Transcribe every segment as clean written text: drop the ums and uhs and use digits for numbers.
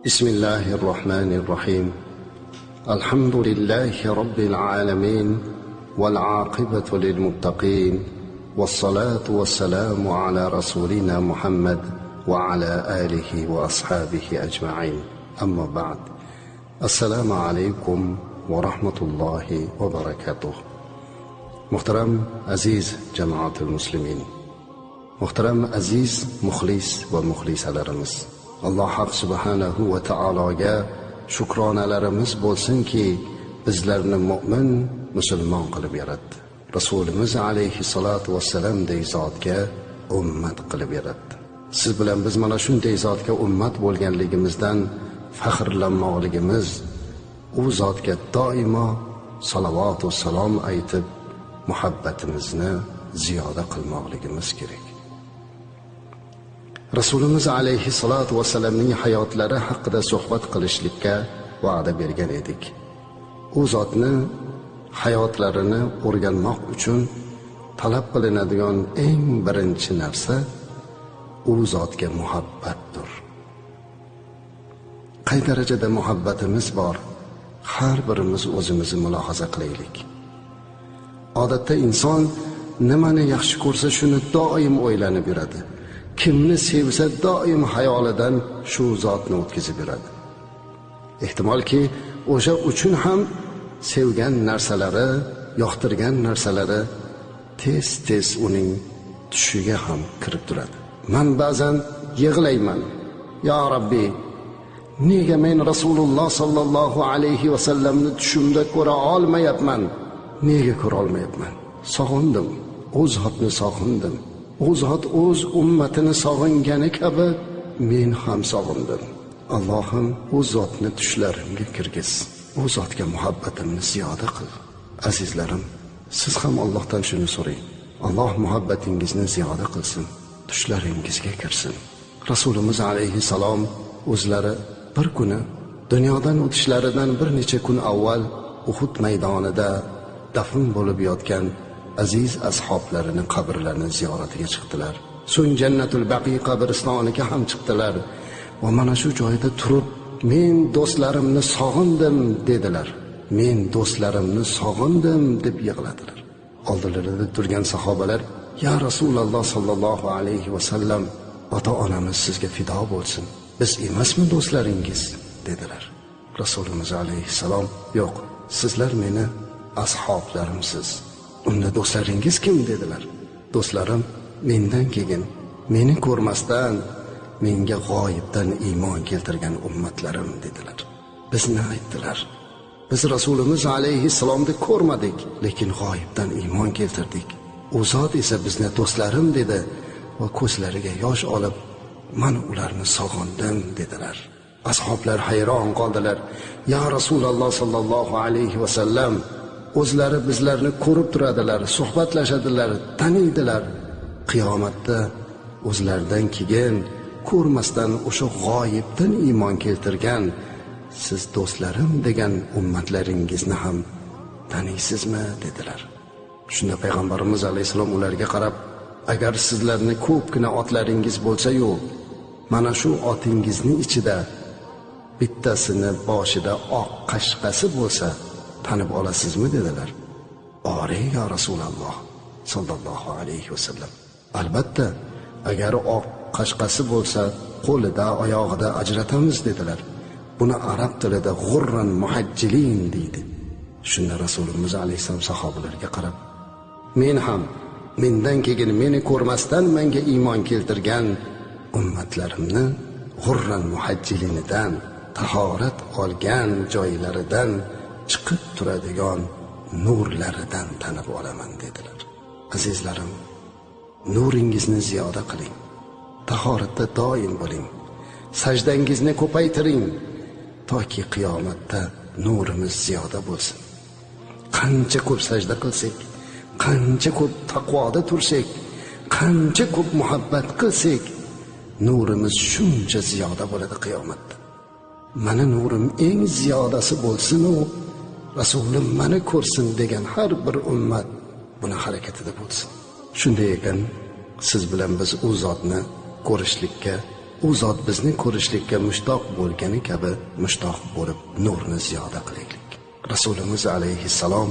بسم الله الرحمن الرحيم. الحمد لله رب العالمين، والعاقبة للمتقين، والصلاة والسلام على رسولنا محمد وعلى آله وأصحابه أجمعين. أما بعد، السلام عليكم ورحمة الله وبركاته. محترم عزيز جماعة المسلمين، محترم عزيز مخلص ومخلصalarimiz, Alloh haq subhanahu va taologa shukronalarimiz bo'lsinki, bizlarni mu'min, musulmon qilib yaratdi. Rasulimiz alayhissalatu vassalamdek zotga ummat qilib yaratdi. Siz bilan biz mana shunday zotga ummat bo'lganligimizdan faxrlanmoqligimiz, u zotga doimo salovat va salom aytib muhabbatimizni ziyoda qilmoqligimiz kerak. Rasulimiz alayhissalatu vassalamning hayotlari haqida suhbat qilishlikka va'da bergan edik. U zotni hayotlarini o'rganmoq uchun talab qilinadigan eng birinchi narsa u zotga muhabbatdir. Qay darajada muhabbatimiz bor, har birimiz o'zimizni mulohaza qilaylik. Odatda inson nimani yaxshi ko'rsa shuni doim o'ylanib yuradi. Kimni sevsa doim hayolidan shu zotni o'tkazib yuradi. Ehtimolki o'sha uchun ham sevgan narsalari, yoqtirgan narsalari tez uning tushiga ham kirib turadi. Men ba'zan yig'layman. Ya Rabbi, nega men Rasululloh sallallohu alayhi va sallamni tushimda ko'ra olmayapman? Nega ko'ra olmayapman? Sog'indim. O zotni sog'indim. O zot o'z ummatini sog'ingani kabi men ham sog'indim. Allohim o zotni tushlarimga kirgiz. O zotga muhabbatimni ziyoda qil. Azizlarim, siz ham Allohdan shuni so'rang. Alloh muhabbatingizni ziyoda qilsin, tushlaringizga kirsin. Rasulimiz alayhissalom o'zlari bir kuni dunyodan o'tishlaridan bir necha kun avval Uhud maydonida dafn bo'lib yotgan aziz ashoblarini qabrlarini ziyoratiga chiqdilar. So'ng Jannatul Baqi qabristoniga ham chiqdilar va mana shu joyda turib, men do'stlarimni sog'indim dedilar. Men do'stlarimni sog'indim deb yig'ladilar. Oldilarida turgan sahobalar, ya Rasululloh sallallohu alayhi va sallam, ota-onamiz sizga fido bo'lsin. Biz emasmi do'stlaringiz dedilar. Rasulimiz alayhissalom, yo'q, sizlar meni ashoblarimsiz. Unda do'stlaringiz kim dedilar. Do'stlarim mendan keyin, meni ko'rmasdan menga g'oyibdan iymon keltirgan ummatlarim dedilar. Bizni aytdilar. Biz Rasulimiz alayhissalomni ko'rmadik, lekin g'oyibdan iymon keltirdik. U zot esa bizni do'stlarim dedi va ko'zlariga yosh olib, men ularni sog'indim dedilar. Ashoblar hayron qoldilar. Ya Rasululloh sallallohu alayhi va sallam, o'zlari bizlarni ko'rib turadilar, suhbatlashadilar, taniydilar. Qiyomatda o'zlaridan keyin ko'rmasdan o'sha g'oyibdan iymon keltirgan siz do'stlarim degan ummatlaringizni ham taniysizmi dedilar. Shunda payg'ambarimiz alayhisalom ularga qarab, agar sizlarni ko'pgina otlaringiz bo'lsa-yu, mana shu otingizni ichida bittasini boshida oq qashqasi bo'lsa, tanib olasizmi dedilar. Ore ya Rasululloh sallallohu alayhi va sallam. Albatta, agar oq qashqasi bo'lsa, qo'lida, oyog'ida ajratamiz dedilar. Buni arab tilida g'urran muhajjilin deydi. Shunda Rasulimiz alayhisalom sahobalarga qarab, men ham mendan keyin meni ko'rmasdan menga iymon keltirgan ummatlarimni g'urran muhajjilinidan, tahorat olgan joylaridan chiqib turadigan nurlaridan tanib olaman dedilar. Azizlarim, nuringizni ziyoda qiling. Tahoratda doim bo'ling. Sajdangizni ko'paytiring, toki qiyomatda nurimiz ziyoda bo'lsin. Qancha ko'p sajda qilsak, qancha ko'p taqvoda tursak, qancha ko'p muhabbat qilsak, nurimiz shuncha ziyoda bo'ladi qiyomatda. Mana nurim eng ziyodasi bo'lsin-u, Rasulim meni ko'rsin degan har bir ummat buni harakatida bo'lsin. Shunday ekan, siz bilan biz u zotni ko'rishlikka, u zot bizni ko'rishlikka mushtoq bo'lgani kabi mushtoq bo'lib nurni ziyoda qilaylik. Rasulimiz alayhissalom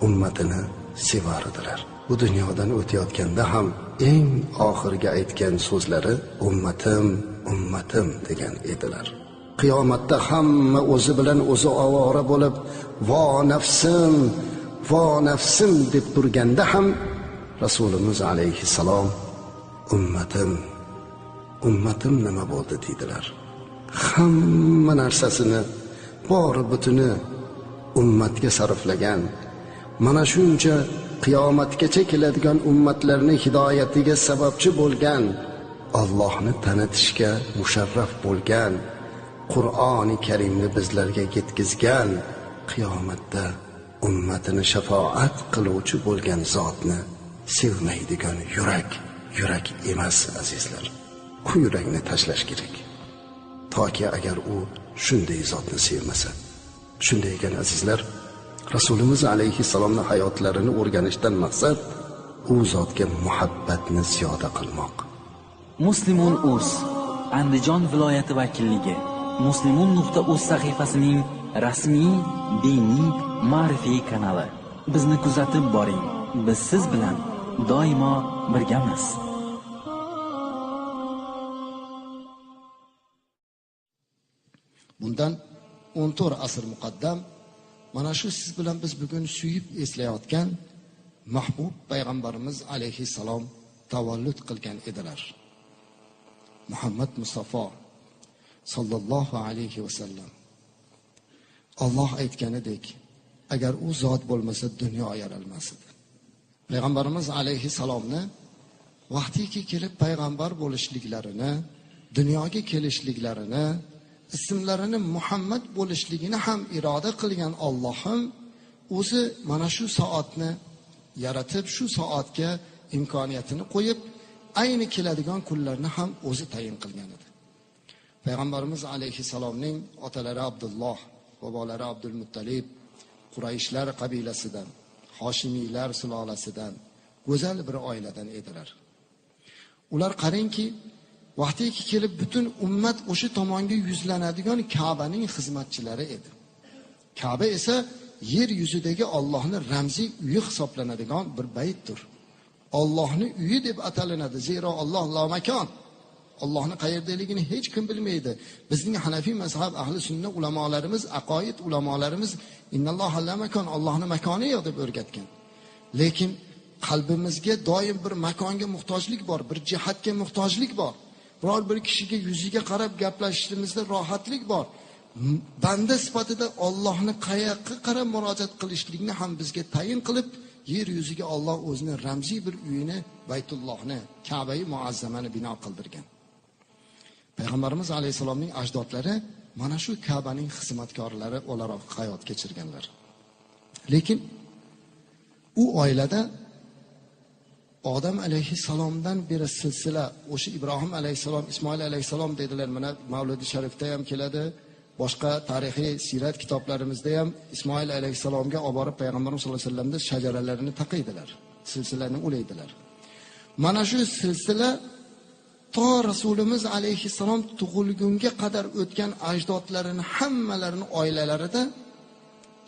ummatini sevar edilar. Bu dunyodan o'tayotganda ham eng oxirgi aytgan so'zlari ummatim, ummatim degan edilar. Qiyomatda hamma o'zi bilan o'zi ovora bo'lib, vo nafsim, vo nafsim deb turganda ham Rasulimiz alayhissalom ummatim, ummatim nima bo'ldi dedilar. Hamma narsasini, bori butuni ummatga sarflagan, mana shuncha qiyomatgacha keladigan ummatlarning hidoyatiga sababchi bo'lgan, Allohni tanitishga musharraf bo'lgan, Qur'oni Karimni bizlarga yetkazgan, qiyomatda ummatini shafoat qiluvchi bo'lgan zotni sevmaydigan yurak emas azizlar. Bu yurakni tashlash kerak. Toki agar u shunday zotni sevmasa. Shunday ekan azizlar, Rasulimiz alayhissalomning hayotlarini o'rganishdan maqsad u zotga muhabbatni ziyoda qilmoq. Muslimun.uz Andijon viloyati vakilligi muslimun.uz sahifasining rasmiy diniy ma'rifiy kanali. Bizni kuzatib boring. Biz siz bilan doimo birgamiz. Bundan 14 asr muqaddam mana shu siz bilan biz bugun suyib eslayotgan mahbub payg'ambarimiz alayhissalom tavallud qilgan edilar. Muhammad Mustafa sallallohu alayhi vasallam. Alloh aytganidek, agar u zot bo'lmasa dunyo yaralmas edi. Payg'ambarimiz alayhissalomni vaqtiki kelib payg'ambar bo'lishliklarini, dunyoga kelishliklarini, ismlarini Muhammad bo'lishligini ham iroda qilgan Allohim o'zi mana shu soatni yaratib, shu soatga imkoniyatini qo'yib, ayni keladigan kunlarni ham o'zi tayin qilgan edi. Payg'ambarimiz alayhissalomning otalari Abdulloh, bobolari Abdul Muttalib, Qurayshlar qabilasidan, Hoshimiylar sulolasidan, go'zal bir oiladan edilar. Ular qarangki, vaqtiki kelib butun ummat o'sha tomonga yuzlanadigan Ka'baning xizmatchilari edi. Ka'ba esa yer yuzidagi Allohning ramziy uyi hisoblanadigan bir baytdir. Allohning uyi deb atalinadi, zero Alloh la makon. Allohning qayerdaligini hech kim bilmaydi. Bizning Hanafiy mazhab ahli sunna ulamolarimiz, aqoid ulamolarimiz innalloha la makon, Allohning makoni yo'q deb o'rgatgan. Lekin qalbimizga doim bir makonga muhtojlik bor, bir jihatga muhtojlik bor. Biror bir kishiga yuziga qarab gaplashishimizda rohatlik bor. Banda sifatida Allohni qayoqqa qarab murojaat qilishlikni ham bizga tayin qilib, yer yuziga Alloh o'zining ramziy bir uyini, Baytullohni, Ka'bai muazzamani bino qildirgan. Payg'ambarimiz alayhisalomning ajdodlari mana shu Ka'baning xizmatkorlari o'laroq hayot kechirganlar. Lekin u oilada Odam alayhissalomdan beri silsila, o'sha Ibrohim alayhissalom, Ismoil alayhissalom dedilar. Mana Mavludi Sharifda ham keladi, boshqa tarixiy sirat kitoblarimizda ham Ismoil alayhissalomga olib borib payg'ambarimiz sollallohu alayhi vasallamning shajaralarini taqiydilar, silsilani ulaydilar. Mana shu silsila to Rasulimiz alayhissalom tug'ilgunga qadar o'tgan ajdodlarini hammalarini oilalarida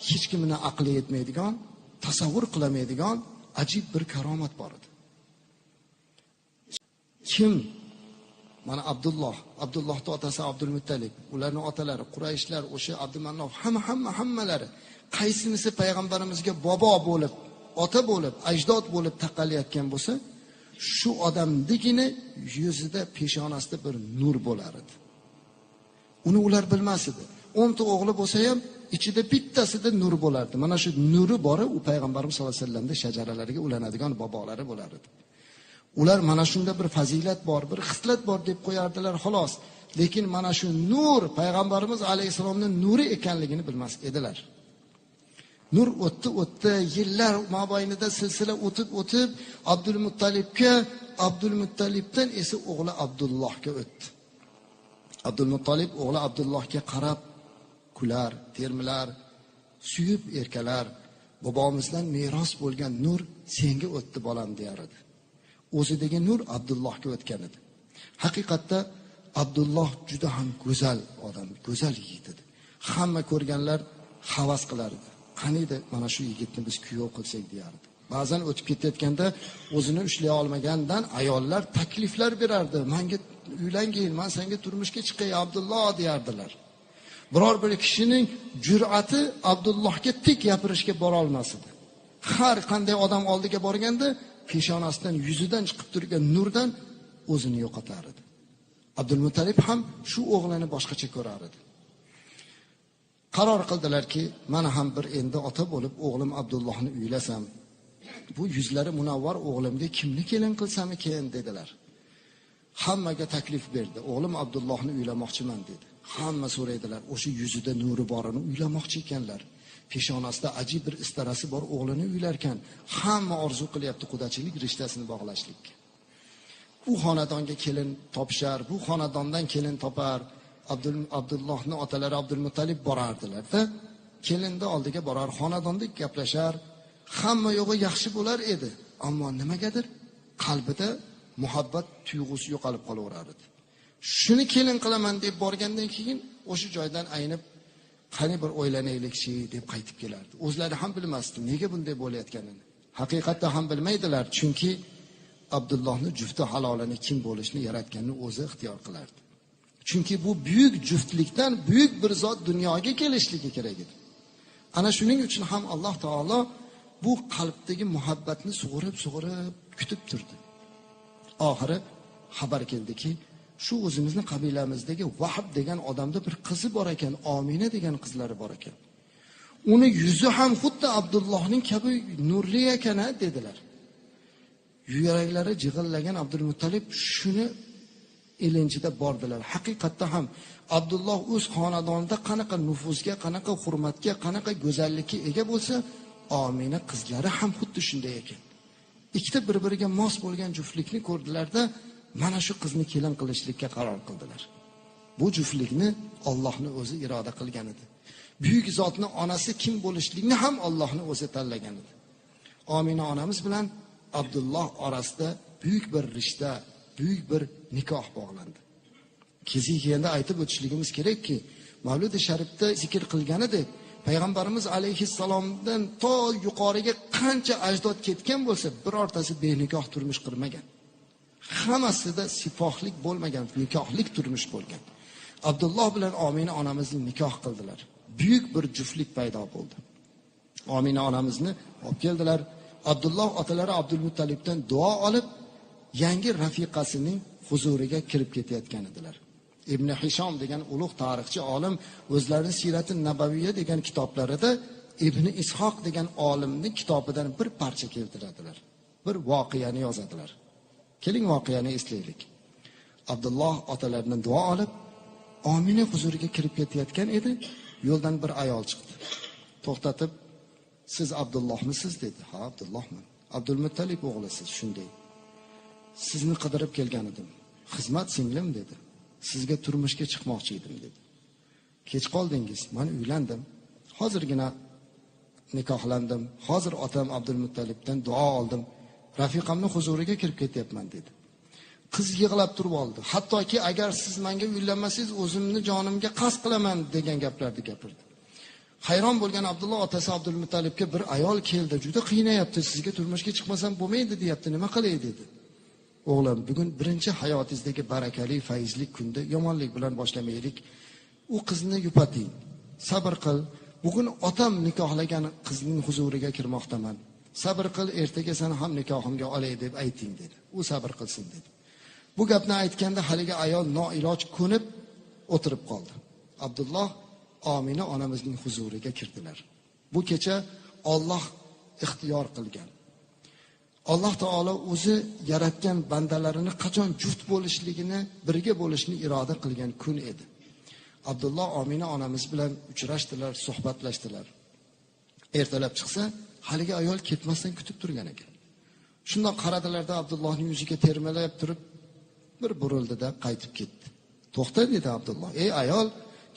hech kimni aqli yetmaydigan, tasavvur qilmaydigan ajib bir karomat bor edi. Kim? Mana Abdullohning otasi Abdul Muttalib, ularning otalari Qurayshlar, o'sha Abdumanof, hammalari qaysinisi payg'ambarimizga bobo bo'lib, ota bo'lib, ajdod bo'lib taqalayotgan bo'lsa, shu odamdigina yuzida, peshonasida bir nur bo'lar edi. Uni ular bilmas edi. 10 ta o'g'li bo'lsa ham ichida bittasida nur bo'lardi. Mana shu nuri bori u payg'ambarimiz sollallohu alayhi vasallamning shajaralariga ulanadigan bobolari bo'lar edi. Ular mana shunda bir fazilat bor, bir xislat bor deb qo'yardilar xolos. Lekin mana shu nur payg'ambarimiz alayhisalomning nuri ekanligini bilmas edilar. Nur o'tdi, yillar mobaynida silsila o'tib Abdul Muttalibga, Abdul Muttalibdan esa o'g'li Abdullohga o'tdi. Abdul Muttalib o'g'li Abdullohga qarab kular, termilar, suyib erkalar, bobomizdan meros bo'lgan nur senga o'tdi bolam deyar edi. O'zidagi nur Abdullohga o'tgan edi. Haqiqatda Abdulloh juda ham go'zal odam, go'zal yigit edi. Hamma ko'rganlar havas qilardi. Qaniydi mana shu yigitni biz kuyov qilsak deyardi. Ba'zan o'tib ketayotganda o'zini ushlay olmagandan ayollar takliflar berardi. Menga uylangin, men senga turmushga chiqay Abdulloh deyardilar. Biror bir kishining jur'ati Abdullohga tik gapirishga bora olmas edi. Har qanday odam oldiga borganda peshonasidan, yuzidan chiqib turgan nurdan o'zini yo'qotar edi. Abdulmuttalib ham shu o'g'lini boshqacha ko'rar edi. Qaror qildilarki, mana ham bir endi ota bo'lib o'g'lim Abdullohni uylasam, bu yuzlari munavvar o'g'limga kimni kelin qilsam ekan dedilar. Hammaga taklif berdi. O'g'lim Abdullohni uylamoqchiman dedi. Hamma so'raydilar, o'sha yuzida nuri borini uylamoqchi ekanlar. Peshonasida ajib bir istarasi bor o'g'lini uylarkan. Hamma orzu qilyapti qudachilik rishtasini bog'lashlikka. Bu xonadonga kelin topishar, bu xonadondan kelin topar. Abdullohning otalari Abdulmuttalib borardilar-da, kelinni oldiga borar, xonadonda gaplashar. Hamma yo'g'i yaxshi bo'lar edi, ammo nimagadir qalbida muhabbat tuyg'usi yo'qolib qolaverar edi. Shuni kelin qilaman deb borgandan keyin o'sha joydan aynib, qani bir o'ylanaylikchi deb qaytib kelardi. O'zlari ham bilmasdi nega bunday bo'layotganini. Haqiqatda ham bilmaydilar, chunki Abdullohning jufti halolini kim bo'lishni yaratganini o'zi ixtiyor qilardi. Chunki bu buyuk juftlikdan buyuk bir zot dunyoga kelishligi kerak edi. Ana shuning uchun ham Alloh taolo bu qalbdagi muhabbatni sug'urib kutib turdi. Oxiri xabar keldiki, shu o'zimizning qabilamizdagi Vahb degan odamda bir qizi bor ekan, Omina degan qizlari bor ekan. Uni yuzi ham xuddi Abdullohning kabi nurli ekan dedilar. Yuraklari jig'illagan Abdulmuttalib shuni ilinjida bordilar. Haqiqatda ham Abdulloh o'z xonadonida qanaqa nufuzga, qanaqa hurmatga, qanaqa go'zallikka ega bo'lsa, Omina qizlari ham xuddi shunday ekan. Ikkita bir-biriga mos bo'lgan juftlikni ko'rdilarda, mana shu qizni kelin qilishlikka qaror qildilar. Bu juftlikni Allohning o'zi iroda qilgan edi. Buyuk zotning onasi kim bo'lishligini ham Allohning o'zi tanlagan edi. Omina onamiz bilan Abdulloh orasida buyuk bir rishta, buyuk bir nikoh bog'landi. Keyin aytib o'tishligimiz kerakki, Mavlud Sharifda zikr qilganidek, Payg'ambarimiz alayhissalomdan to yuqoriga qancha ajdod ketgan bo'lsa, birortasi benikoh turmush qurmagan. Hammasida sifohlik bo'lmagan, nikohlik turmush bo'lgan. Abdulloh bilan Omina onamizni nikoh qildilar. Buyuk bir juftlik paydo bo'ldi. Omina onamizni olib keldilar. Abdulloh otalari Abdulmuttalibdan duo olib, yangi rafiqasining huzuriga kirib ketayotgan edilar. Ibn Hishom degan ulug' tarixchi olim o'zlarining Siyrat-i Nabaviyya degan kitoblarida Ibn Ishoq degan olimning kitobidan bir parcha keltiradilar. Bir voqeani yozadilar. Keling voqeani eslaylik. Abdulloh otalaridan duo olib, Omina huzuriga kirib ketayotgan edi. Yo'ldan bir ayol chiqdi. To'xtatib, "Siz Abdullohmisiz?" dedi. "Ha, Abdullohman." "Abdulmuttalib o'g'lisiz, shunday. Sizni qidirib kelgan edim. Xizmat singlim" dedi. "Sizga turmushga chiqmoqchi edim" dedi. "Kech qoldingiz. Men uylandim. Hozirgina nikohlandim. Hozir otam Abdulmuttalibdan duo oldim. Rafiqamning huzuriga kirib ketyapman" dedi. Qiz yig'lab turib oldi. Hattoki agar siz menga uylanmasangiz o'zimni jonimga qasd qilaman degan gaplarni gapirdi. Hayron bo'lgan Abdulloh otasi Abdulmuttalibga bir ayol keldi. "Juda qiynayapti, sizga turmushga chiqmasam bo'lmaydi" deyapti. "Nima qilay?" dedi. "O'g'lim, bugun birinchi hayotingizdagi barakali, fayzli kunda yomonlik bilan boshlamaylik. U qizni yupating. Sabr qil. Bugun otam nikohlagan qizning huzuriga kirmoqdaman. Sabr qil, ertaga seni ham nikohimga olay deb ayting" dedi. U sabr qilsin dedi. Bu gapni aytganda haligi ayol noiloj ko'nib o'tirib qoldi. Abdulloh Omina onamizning huzuriga kirdilar. Bu kecha Alloh ixtiyor qilgan. Alloh taolo o'zi yaratgan bandalarini qachon juft bo'lishligini, birga bo'lishni iroda qilgan kun edi. Abdulloh Omina onamiz bilan uchrashdilar, suhbatlashdilar. Ertalab chiqsa, haligi ayol ketmasdan kutib turgan ekan. Shundoq qaradilarda Abdullohning yuziga termalab turib, bir burildida qaytib ketdi. "To'xta" dedi Abdulloh. "Ey ayol,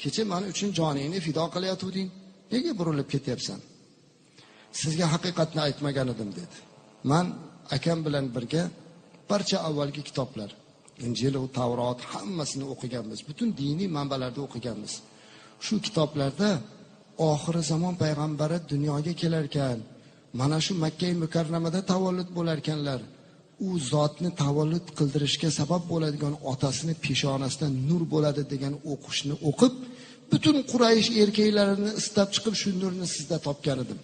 kecha men uchun joningni fido qilayotganding. Nega burilib ketyapsan?" "Sizga haqiqatni aytmagan edim" dedi. "Men akam bilan birga barcha avvalgi kitoblar, Injil va Tavrot hammasini o'qiganmiz. Butun diniy manbalarda o'qiganmiz. Shu kitoblarda oxir zamon payg'ambari dunyoga kelar ekan, mana shu Makka mukarramada tavallud bo'lar ekanlar. U zotni tavallud qildirishga sabab bo'ladigan otasini peshonasidan nur bo'ladi degan o'qishni o'qib, butun Quraysh erkaklarini istab chiqib shu nurni sizda topgan edim.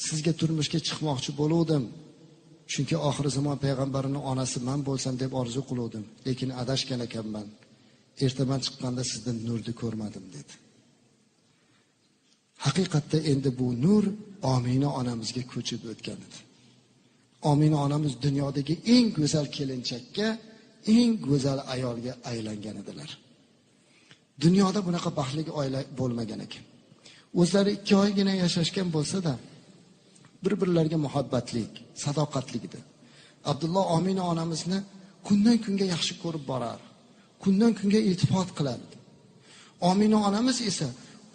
Sizga turmushga chiqmoqchi bo'luvdim. Chunki oxir zamon payg'ambarining onasi men bo'lsam deb orzu qiluvdim, lekin adashgan ekanman. Ertaman chiqqanda sizdan nurni ko'rmadim dedi. Haqiqatda endi bu nur Omina onamizga ko'chib o'tgan edi. Omina onamiz dunyodagi eng go'zal kelinchakka, eng go'zal ayolga aylangan edilar. Dunyoda bunaqa baxtli oila bo'lmagan ekan. O'zlari 2 oygina yashashgan bo'lsa-da, bir-birlariga muhabbatlik, sadoqatlik edi. Abdulloh Omina onamizni kundan kunga yaxshi ko'rib borar, kundan kunga iltifot qilardi. Omina onamiz esa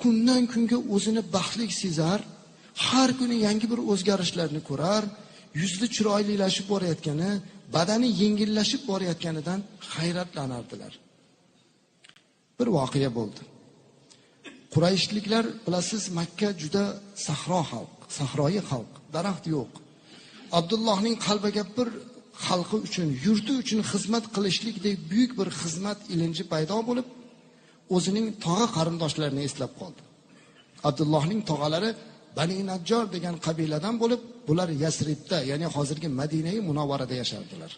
kundan kunga o'zini baxtli sezar, har kuni yangi bir o'zgarishlarni ko'rar, yuzli chiroylilashib borayotgani, badani yengillashib borayotganidan hayratlanardilar. Bir voqea bo'ldi. Qurayshliklar, bilasiz, Makka juda sahro xalq, sahroyi xalq, daraxt yo'q. Abdullohning qalbiga bir xalqi uchun, yurti uchun xizmat qilishlikdek buyuk bir xizmat ilinji paydo bo'lib, o'zining tog'a qarindoshlarini eslab qoldi. Abdullohning tog'alari Bani Najjor degan qabiladan bo'lib, bular Yasribda, ya'ni hozirgi Madinai Munavvarada yashardilar.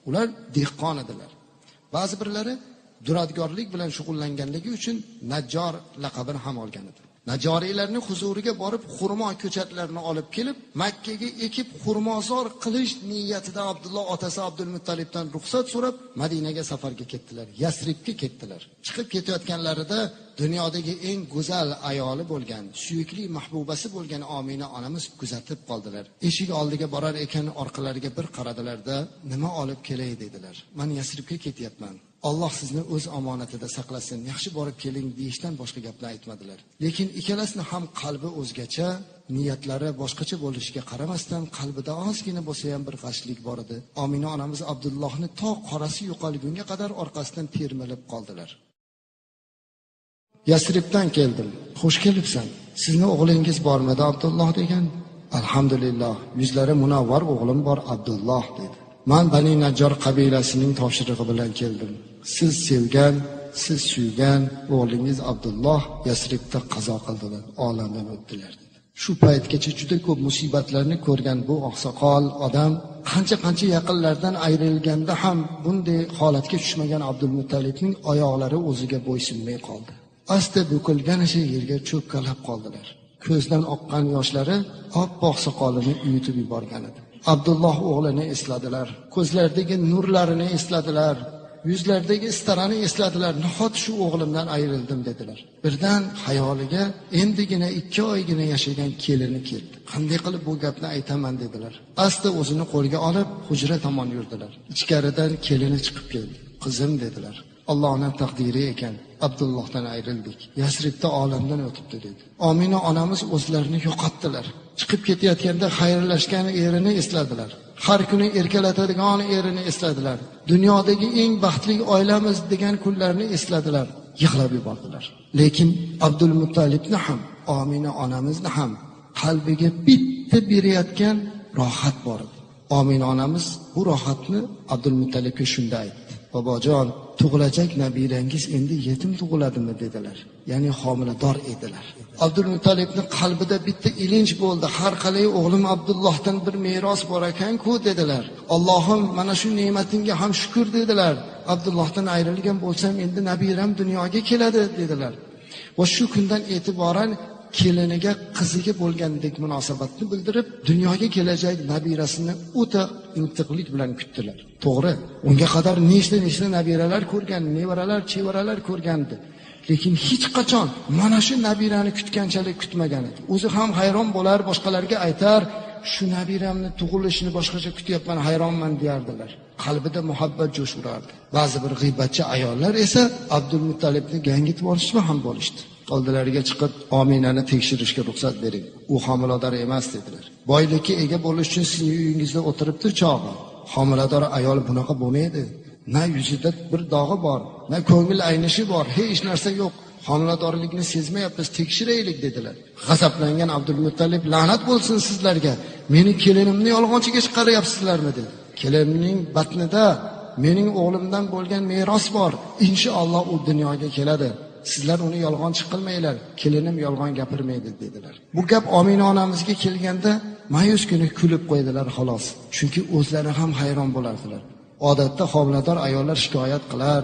Ular dehqon edilar. Ba'zi birlari duradgorlik bilan shug'ullanganligi uchun Najjor laqabini ham olgan edi. Najoriylarning huzuriga borib, xurmo ko'chatlarini olib kelib, Makkaga ekib xurmozor qilish niyatida Abdulloh otasi Abdulmuttalibdan ruxsat so'rab, Madinaga safarga ketdilar, Yasribga ketdilar. Chiqib ketayotganlarida dunyodagi eng go'zal ayoli bo'lgan, suyukli mahbubasi bo'lgan Omina onamiz kuzatib qoldilar. Eshik oldiga borar ekan, orqalariga bir qaradilarda, "Nima olib kelay?" dedilar. "Men Yasribga ketyapman. Alloh sizni o'z omonatida saqlasin, yaxshi borib keling" deyishdan boshqa gapni aytmadilar. Lekin ikkalasining ham qalbi o'zgacha, niyatlari boshqacha bo'lishiga qaramasdan qalbida ozgina bo'lsa ham bir g'ashlik bor edi. Omina onamiz Abdullohni to qorasi yo'qolgunga qadar orqasidan termilib qoldilar. "Yasribdan keldim. Xush kelibsan. Sizni o'g'lingiz bormidi Abdulloh?" degan. "Alhamdulillah, yuzlari munavvar o'g'lim bor Abdulloh" dedi. "Men Bani Najjor qabilasining topshirig'i bilan keldim. Siz sevgan, siz suygan o'g'lingiz Abdulloh Yasribda qazo qildilar, olamdan o'tdilar" dedi. Shu paytgacha juda ko'p musibatlarni ko'rgan bu oqsoqol odam qancha yaqinlardan ayrilganda ham bunday holatga tushmagan Abdulmuttalibning oyoqlari o'ziga bo'ysunmay qoldi. Asta bukilganicha yerga cho'kkalab qoldilar. Ko'zdan oqqan yoshlari oppoq soqolini uyutib yuborgan edi. Abdulloh o'g'lini esladilar, ko'zlaridagi nurlarini esladilar, yuzlaridagi istarani esladilar. "Nahot shu o'g'limdan ayrildim" dedilar. Birdan xayoliga endigina 2 oygina yashagan kelini keldi. "Qanday qilib bu gapni aytaman" dedilar. Asta o'zini qo'lga olib hujra tomon yurdilar. Ichkaridan kelini chiqib keldi. "Qizim" dedilar, "Allohning taqdiri ekan, Abdullohdan ayrildik. Yasribda olamdan o'tibdi" dedi. Omina onamiz o'zlarini yo'qotdilar. Chiqib ketayotganda xayrlashgan erini esladilar. Har kuni erkalatadigan erini esladilar. Dunyodagi eng baxtli oilamiz degan kunlarni esladilar. Yig'lab yubordilar. Lekin Abdulmuttalibni ham, Omina onamizni ham qalbiga bitta berayotgan rohat bor edi. Omina onamiz bu rohatni Abdulmuttalibga shunda aytdi. "Bobojon, tug'ilajak nabirangiz endi yetim tug'iladimi?" dedilar. Ya'ni homilador edilar. Abdulmuttalibning qalbida bitta ilinj bo'ldi. "Har qalay o'g'lim Abdullohdan bir meros bor ekan-ku" dedilar. "Allohim, mana shu ne'matingga ham shukr" dedilar. "Abdullohdan ayrilgan bo'lsam, endi nabiram dunyoga keladi" dedilar. Va shu kundan e'tiboran keliniga, qiziga bo'lgandek munosabatni bildirib, dunyoga kelajak nabirasini o'ta intiqlik bilan kutdilar. To'g'ri, unga qadar nechta nabiralar ko'rgan, nevaralar, chevaralar ko'rgandi. Lekin hech qachon mana shu nabirani kutganchalik kutmagan edi. O'zi ham hayron bo'lar, boshqalarga aytar, "Shu nabiramni tug'ilishini boshqacha kutyapman, hayronman" deyardilar. Qalbida muhabbat jo'sh urardi. Ba'zi bir g'iybatchi ayollar esa Abdulmuttalibni gangitib olishma ham bo'lishdi. Oldilariga chiqib, "Ominani tekshirishga ruxsat bering. U homilador emas" dedilar. "Boylikka ega bo'lish uchun sizning uyingizda o'tiribdi chog'i. Homilador ayol bunaqa bo'lmaydi. Na yuzida bir dog'i bor, na ko'ngil aynishi bor, hech narsa yo'q. Homiladorlikni sezmayapmiz, tekshiraylik dedilar. G'azablangan Abdulmuttalib la'nat bo'lsin sizlarga. Meni kelinimni yolg'onchiga chiqaryapsizlarmi dedi. Kelinimning batnida mening o'g'limdan bo'lgan meros bor. Inshaalloh u dunyoga keladi. Sizlar uni yolg'onchi qilmanglar. Kelinim yolg'on gapirmaydi dedilar. Bu gap Omina onamizga kelganda ma'yus kuni kulib qo'ydilar xolos. Chunki o'zlari ham hayron bo'lardilar. Odatda homilador ayollar shikoyat qilar,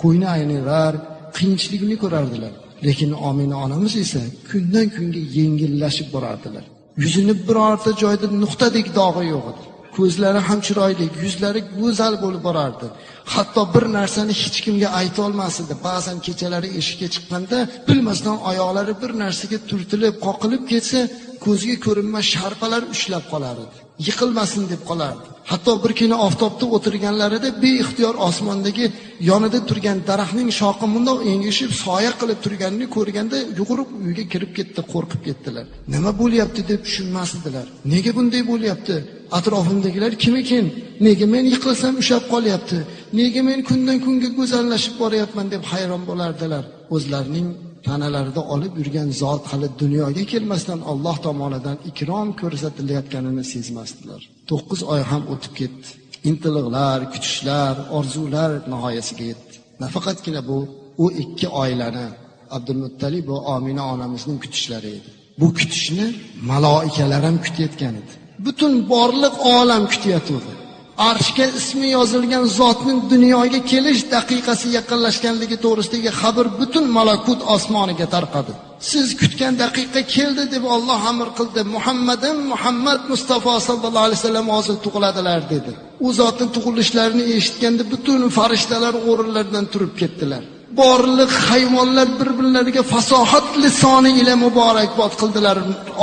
qo'yni aynilar, qiyinchilikni ko'rardilar. Lekin Omina onamiz esa kundan kunga yengillashib borardilar. Yuzini birorta joyda nuqtadek dog'i yo'q edi. Ko'zlari ham chiroyli, yuzlari go'zal bo'lib borardi. Hatto bir narsani hech kimga ayta olmas edi. Ba'zan kechalari eshikka chiqqanda bilmasdan oyoqlari bir narsaga turtilib, qoqilib ketsa, ko'zga ko'rinmas sharpalar ushlab qolar edi. Yiqilmasin deb qolardi. Hatto bir kuni oftobda o'tirganlarida beixtiyor osmondagi yonida turgan daraxtning shoxi bundoq engishib, soya qilib turganini ko'rganda yugurib uyga kirib ketdi, qo'rqib ketdilar. Nima bo'lyapti deb tushunmasdilar. Nega bunday bo'lyapti? Atrofimdagilar kim ekan? Nega men yiqilsam ushab qolyapti? Nega men kundan kunga go'zallashib boryapman deb hayron bo'lardilar. O'zlarining tanalarida olib yurgan zot hali dunyoga kelmasdan Alloh tomonidan ikrom ko'rsatilayotganini sezmasdilar. 9 oy ham o'tib ketdi. Intiliqlar, kutishlar, orzular nihoyasiga yetdi. Nafaqatgina bu u ikki oilani Abdulmuttalib va Omina onamizning kutishlari edi. Bu kutishni maloikalar ham kutayotgan edi. Butun borliq olam kutayotdi. Arshga ismi yozilgan zotning dunyoga kelish daqiqasi yaqinlashganligi to'g'risidagi xabar butun malakut osmoniga tarqadi. Siz kutgan daqiqa keldi deb Alloh amr qildi. Muhammad Mustafa sallallohu alayhi vasallam hozir tug'iladilar dedi. U zotning tug'ilishlarini eshitganda butun farishtalar o'rinlaridan turib ketdilar. Borliq hayvonlar bir-birlariga fasohat lisoni ila muborakbod qildilar.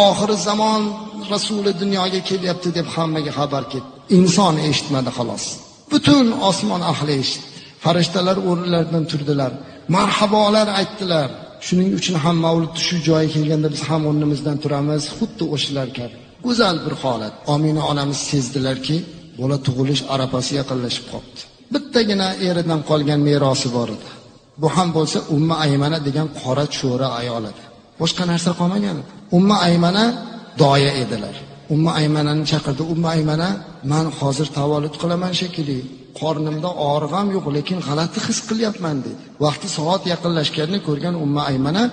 Oxir zamon Rasuli dunyoga kelyapti deb hammaga xabar ketdi. Inson eshitmadi xolos. Butun osmon ahli eshitdi. Farishtalar o'rinlaridan turdilar. Marhabolar aytdilar. Shuning uchun ham Mavlud shu joyga kelganda biz ham o'rnimizdan turamiz, xuddi o'shalar kabi. Go'zal bir holat. Omina onamiz sezdilarki, bola tug'ilish arafasi yaqinlashib qoldi. Bittagina eridan qolgan merosi bor edi. Bu ham bo'lsa Umma Aymana degan qora cho'ra ayol edi. Boshqa narsa qolmagan edi. Umma Aymana doya edilar. Umma Aymanani chaqirdi. Umma Aymana, men hozir tavallud qilaman shekilli. Qornimda og'rig'am yo'q, lekin g'alati his qilyapman dedi. Vaqti soat yaqinlashganini ko'rgan Umma Aymana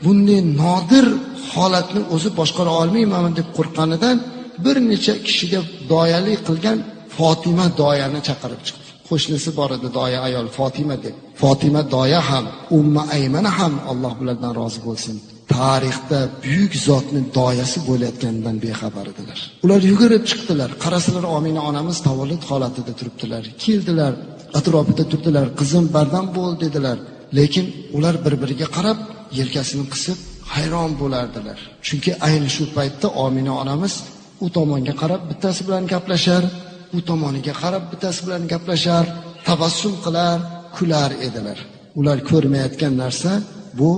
bunday nodir holatni o'zi boshqara olmayman deb qo'rqqanidan bir necha kishiga doyalik qilgan Fatima doyani chaqirib chiqdi. Qo'shnisi bor edi doya ayol Fatima deb. Fatima doya ham, Umma Aymana ham Alloh bilan rozi bo'lsin. Tarixda buyuk zotning doyasi bo'layotganidan bexabar edilar. Ular yugurib chiqdilar. Qarasalar Omina onamiz tavallud holatida turibdilar. Keldilar, atrofida turdilar. Qizim bardam bo'l dedilar. Lekin ular bir-biriga qarab, yelkasini qisib hayron bo'lardilar. Chunki ayni shu paytda Omina onamiz u tomonga qarab bittasi bilan gaplashar, u tomoniga qarab bittasi bilan gaplashar, tabassum qilar, kular edilar. Ular ko'rmayotgan narsa bu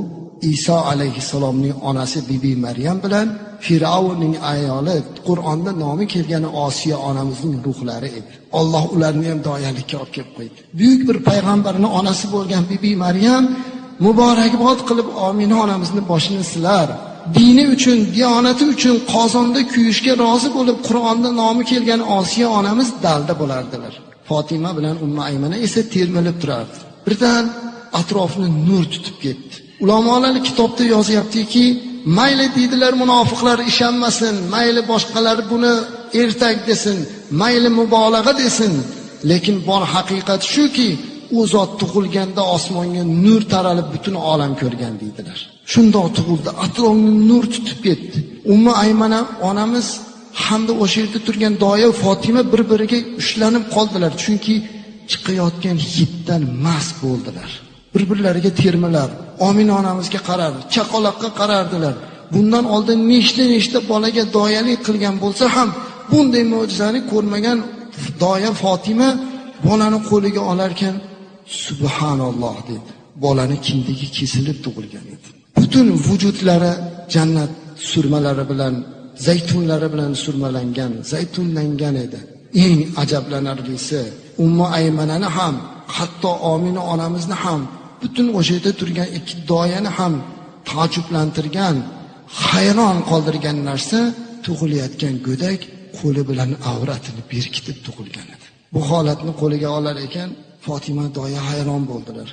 Iso alayhissalomning onasi Bibi Maryam bilan Firavnning ayoli, Qur'onda nomi kelgani Osiyo onamizning ruhlari edi. Alloh ularni ham doyalikka olib kelib qo'ydi. Buyuk bir payg'ambarning onasi bo'lgan Bibi Maryam muborakbod qilib Omina onamizning boshini silar. Dini uchun, diyonati uchun qozonda kuyishga rozi bo'lib Qur'onda nomi kelgan Osiyo onamiz dalda bo'lardilar. Fatima bilan Umma Aymana esa termilib turardi. Birdan atrofni nur tutib ketdi. Ulamolar kitobda yozyaptiki, mayli deydilar munofiqlar ishonmasin, mayli boshqalar buni ertak desin, mayli mubolag'a desin, lekin bor haqiqat shuki, u zot tug'ilganda osmonga nur taralib butun olam ko'rgan deydilar. Shundoq tug'ildi, atrofni nur tutib ketdi. Umma Aymana onamiz hamda o'sha yerda turgan doya Fatima bir-biriga ushlanib qoldilar, chunki chiqayotgan hiddan mast bo'ldilar. Bir-birlariga termilar, Omina onamizga qarar, chaqaloqqa qarardilar. Bundan oldin nechta bolaga doyalik qilgan bo'lsa ham, bunday mo'jizani ko'rmagan doya Fatima bolani qo'liga olarkan, subhanalloh dedi. Bolani kindagi kesilib tug'ilgan edi. Butun vujudlari jannat surmalari bilan, zaytunlari bilan surmalangan, zaytunlangan edi. Eng ajablanarlisi, Umma Aymanani ham hatto Omina onamizni ham, butun o'sha yerda turgan ikki doyani ham taajjublantirgan, hayron qoldirgan narsa tug'ilayotgan go'dak qo'li bilan avratini berkitib tug'ilgan edi. Bu holatni qo'liga olar ekan, Fatima doya hayron bo'ldilar.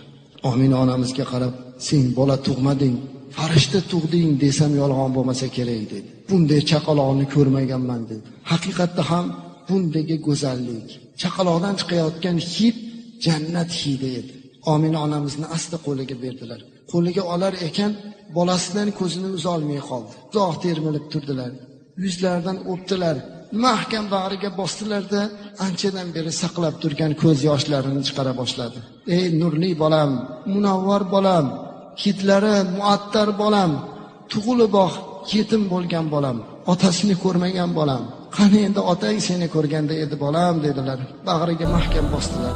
Omina onamizga qarab, "Sen bola tug'mading, farishta tug'ding desam yolg'on bo'lmasa kerak" dedi. "Bunday chaqaloqni ko'rmaganman" dedi. Haqiqatda ham bundagi go'zallik, chaqaloqdan chiqayotgan hid jannat hidi edi. Omina onamizni asta qo'liga berdilar. Qo'liga olar ekan, bolasidan ko'zini uzolmay qoldi. Uzoq termilib turdilar. Yuzlaridan o'pdilar. Mahkam bag'riga bosdilarda, anchadan beri saqlab turgan ko'z yoshlarini chiqara boshladi. "Ey nurli bolam, munavvar bolam, hidlari muattar bolam, tug'iliboq yetim bo'lgan bolam, otasini ko'rmagan bolam. Qani endi otang seni ko'rganda edi bolam" dedilar. Bag'riga mahkam bosdilar.